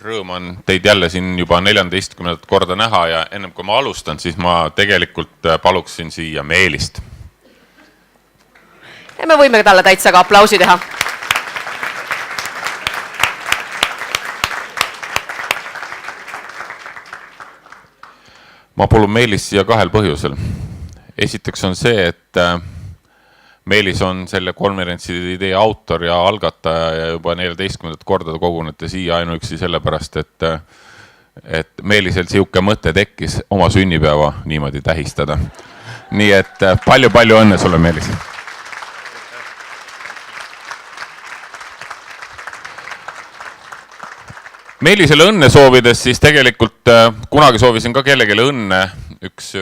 rõõm on teid jälle siin juba 14. korda näha ja ennem kui ma alustan, siis ma tegelikult paluksin siia Meelist. Ja me võime talle täitsa ka aplausi teha. Ma palun Meelist siia kahel põhjusel. Esiteks on see, et Meelis on selle konverentsi idee autor ja algataja ja juba 14. korda kogunete siia ainuüksi sellepärast, et Meelisel siuke mõte tekkis oma sünnipäeva niimoodi tähistada. Nii et palju õnne sulle, Meelis. Meelisele õnne soovides siis tegelikult kunagi soovisin ka kellegile õnne. Üks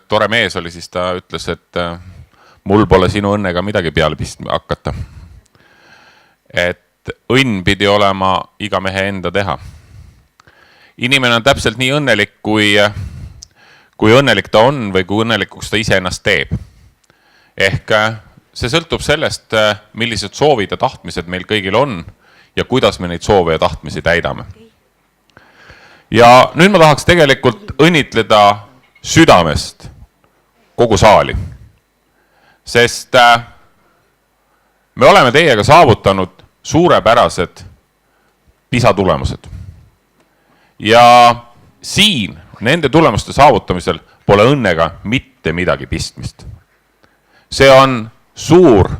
tore mees oli, siis ta ütles, et mul pole sinu õnnega midagi peale pistma hakata. Et õnn pidi olema iga mehe enda teha. Inimene on täpselt nii õnnelik, kui õnnelik ta on või kui õnnelikuks ta ise ennast teeb. Ehk see sõltub sellest, millised soovid ja tahtmised meil kõigil on ja kuidas me neid soove ja tahtmisi täidame. Ja nüüd ma tahaks tegelikult õnnitleda südamest kogu saali. Sest me oleme teiega saavutanud suurepärased PISA tulemused. Ja siin nende tulemuste saavutamisel pole õnnega mitte midagi pistmist. See on suur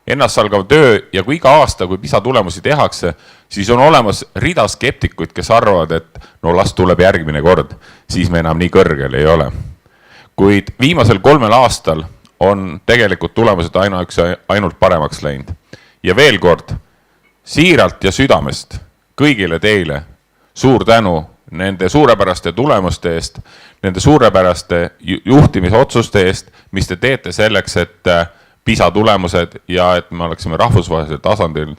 ennastsalgav töö ja kui iga aasta, kui PISA tulemusi tehakse, siis on olemas rida skeptikuid, kes arvavad, et no las tuleb järgmine kord, siis me enam nii kõrgel ei ole. Kuid viimasel 3 aastal on tegelikult tulemused ainult paremaks läinud. Ja veel kord, siiralt ja südamest kõigile teile suur tänu nende suurepäraste tulemuste eest, nende suurepäraste juhtimisotsuste eest, mis te teete selleks, et PISA tulemused ja et me oleksime rahvusvahelisel tasandil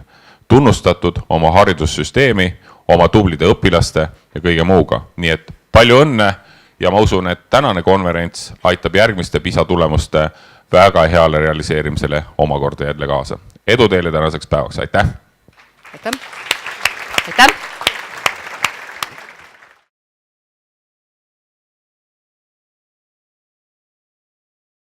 tunnustatud oma haridussüsteemi, oma tublide õpilaste ja kõige muuga. Nii et palju õnne ja ma usun, et tänane konverents aitab järgmiste PISA tulemuste väga heale realiseerimisele omakorda jälle kaasa. Edu teile tänaseks päevaks, aitäh! Aitäh!